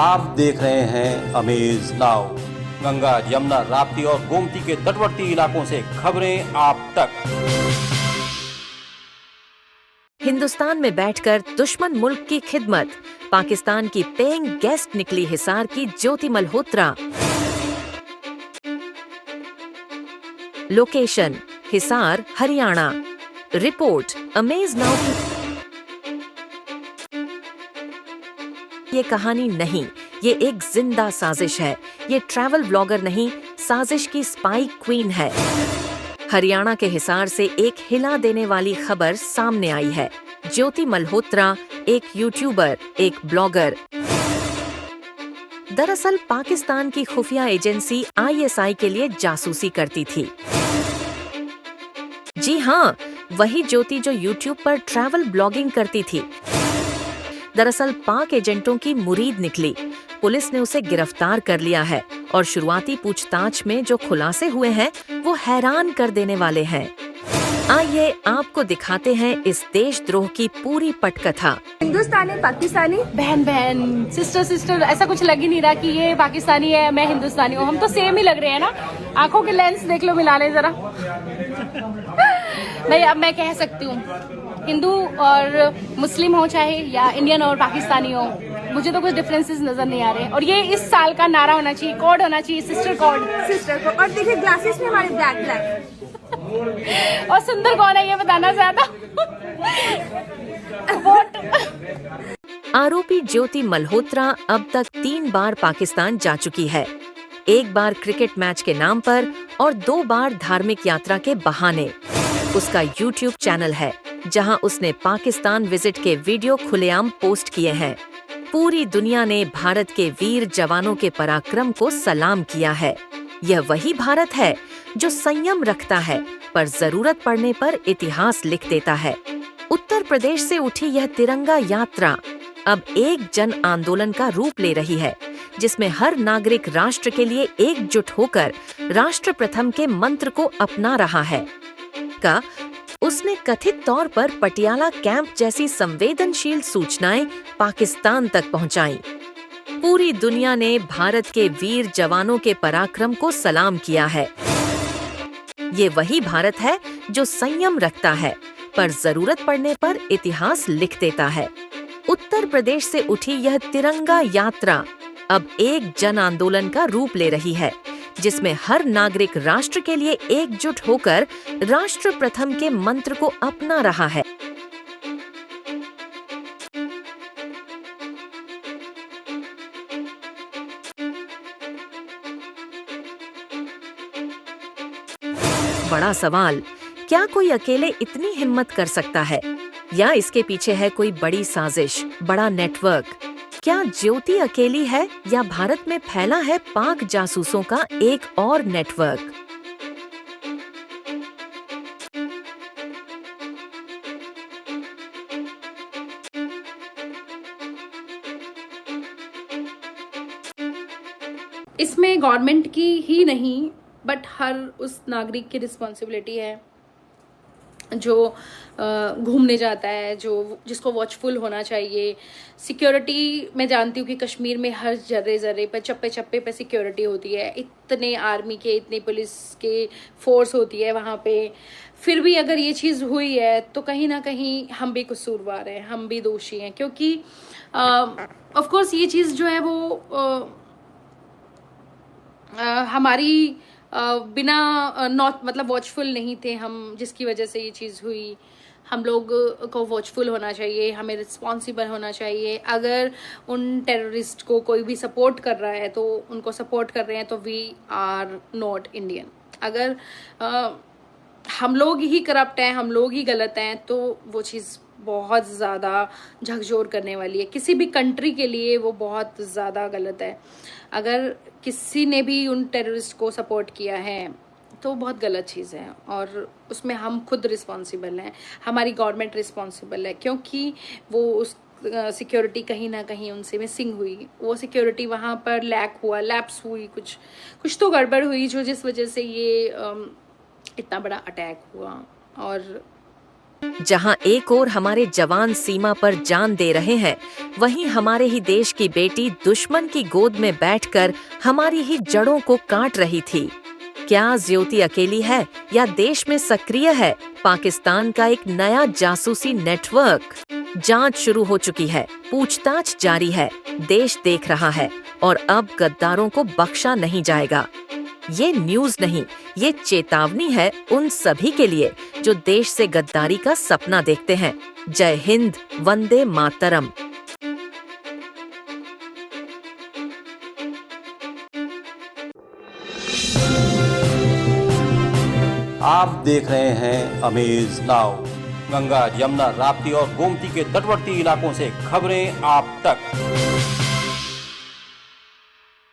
आप देख रहे हैं अमेज नाउ। गंगा, यमुना, राप्ती और गोमती के तटवर्ती इलाकों से खबरें आप तक। हिंदुस्तान में बैठकर दुश्मन मुल्क की खिदमत, पाकिस्तान की पेइंग गेस्ट निकली हिसार की Jyoti Malhotra. Location Hisar, Haryana. Report Amaze Now की। ये कहानी नहीं, ये एक जिंदा साजिश है। ये ट्रैवल ब्लॉगर नहीं, साजिश की स्पाई क्वीन है। हरियाणा के हिसार से एक हिला देने वाली खबर सामने आई है। ज्योति मल्होत्रा एक यूट्यूबर, एक ब्लॉगर, दरअसल पाकिस्तान की खुफिया एजेंसी ISI के लिए जासूसी करती थी। जी हाँ, वही ज्योति जो यूट्यूब पर ट्रैवल ब्लॉगिंग करती थी। दरअसल पाक एजेंटों की मुरीद निकली। पुलिस ने उसे गिरफ्तार कर लिया है और शुरुआती पूछताछ में जो खुलासे हुए हैं वो हैरान कर देने वाले हैं। आइए आपको दिखाते हैं इस देशद्रोह की पूरी पटकथा। हिंदुस्तानी पाकिस्तानी, बहन बहन, सिस्टर सिस्टर, ऐसा कुछ लग ही नहीं रहा कि ये पाकिस्तानी है मैं हिंदुस्तानी हूँ। हम तो सेम ही लग रहे हैं ना। आंखों के लेंस देख लो, मिला ले जरा। नहीं, अब मैं कह सकती हूँ हिंदू और मुस्लिम हो चाहे या इंडियन और पाकिस्तानी हो, मुझे तो कुछ डिफरेंसेस नजर नहीं आ रहे। और ये इस साल का नारा होना चाहिए, कोड होना चाहिए, सिस्टर कोड। सिस्टर को। और देखिए ग्लासेस में हमारे ब्लैक ब्लैक। और सुंदर कौन है ये बताना चाहता। आरोपी ज्योति मल्होत्रा अब तक 3 बार पाकिस्तान जा चुकी है। 1 बार क्रिकेट मैच के नाम पर और 2 बार धार्मिक यात्रा के बहाने। उसका YouTube चैनल है जहां उसने पाकिस्तान विजिट के वीडियो खुलेआम पोस्ट किए हैं। पूरी दुनिया ने भारत के वीर जवानों के पराक्रम को सलाम किया है। यह वही भारत है जो संयम रखता है पर जरूरत पड़ने पर इतिहास लिख देता है। उत्तर प्रदेश से उठी यह तिरंगा यात्रा अब एक जन आंदोलन का रूप ले रही है, जिसमें हर नागरिक राष्ट्र के लिए एकजुट होकर राष्ट्र प्रथम के मंत्र को अपना रहा है। उसने कथित तौर पर पटियाला कैंप जैसी संवेदनशील सूचनाएं पाकिस्तान तक पहुंचाईं। पूरी दुनिया ने भारत के वीर जवानों के पराक्रम को सलाम किया है। ये वही भारत है जो संयम रखता है पर जरूरत पड़ने पर इतिहास लिख देता है। उत्तर प्रदेश से उठी यह तिरंगा यात्रा अब एक जन आंदोलन का रूप ले रही है, जिसमें हर नागरिक राष्ट्र के लिए एकजुट होकर राष्ट्र प्रथम के मंत्र को अपना रहा है। बड़ा सवाल, क्या कोई अकेले इतनी हिम्मत कर सकता है या इसके पीछे है कोई बड़ी साजिश, बड़ा नेटवर्क? क्या ज्योति अकेली है या भारत में फैला है पाक जासूसों का एक और नेटवर्क? इसमें गवर्नमेंट की ही नहीं बट हर उस नागरिक की रिस्पॉन्सिबिलिटी है जो घूमने जाता है, जो जिसको वॉचफुल होना चाहिए। सिक्योरिटी मैं जानती हूँ कि कश्मीर में हर जर्रे जर्रे पर, चप्पे चप्पे पे सिक्योरिटी होती है। इतने आर्मी के, इतने पुलिस के फोर्स होती है वहाँ पे। फिर भी अगर ये चीज़ हुई है तो कहीं ना कहीं हम भी कसूरवार हैं, हम भी दोषी हैं, क्योंकि ऑफ कोर्स ये चीज़ जो है वो हमारी बिना नॉट मतलब वॉचफुल नहीं थे हम, जिसकी वजह से ये चीज़ हुई। हम लोग को वॉचफुल होना चाहिए, हमें रिस्पॉन्सिबल होना चाहिए। अगर उन टेररिस्ट को कोई भी सपोर्ट कर रहा है तो उनको सपोर्ट कर रहे हैं तो वी आर नॉट इंडियन। अगर हम लोग ही करप्ट हैं, हम लोग ही गलत हैं, तो वो चीज़ बहुत ज़्यादा झकझोर करने वाली है। किसी भी कंट्री के लिए वो बहुत ज़्यादा गलत है। अगर किसी ने भी उन टेररिस्ट को सपोर्ट किया है तो बहुत गलत चीज़ है और उसमें हम खुद रिस्पॉन्सिबल हैं, हमारी गवर्नमेंट रिस्पॉन्सिबल है, क्योंकि वो उस सिक्योरिटी कहीं ना कहीं उनसे मिसिंग हुई। वो सिक्योरिटी वहाँ पर लैप्स हुई, कुछ तो गड़बड़ हुई जिस वजह से ये इतना बड़ा अटैक हुआ। और जहां एक ओर हमारे जवान सीमा पर जान दे रहे हैं, वहीं हमारे ही देश की बेटी दुश्मन की गोद में बैठकर हमारी ही जड़ों को काट रही थी। क्या ज्योति अकेली है या देश में सक्रिय है पाकिस्तान का एक नया जासूसी नेटवर्क? जांच शुरू हो चुकी है, पूछताछ जारी है, देश देख रहा है और अब गद्दारों को बख्शा नहीं जाएगा। ये न्यूज़ नहीं, ये चेतावनी है उन सभी के लिए जो देश से गद्दारी का सपना देखते हैं। जय हिंद, वंदे मातरम। आप देख रहे हैं अमेज नाउ। गंगा, यमुना, राप्ती और गोमती के तटवर्ती इलाकों से खबरें आप तक।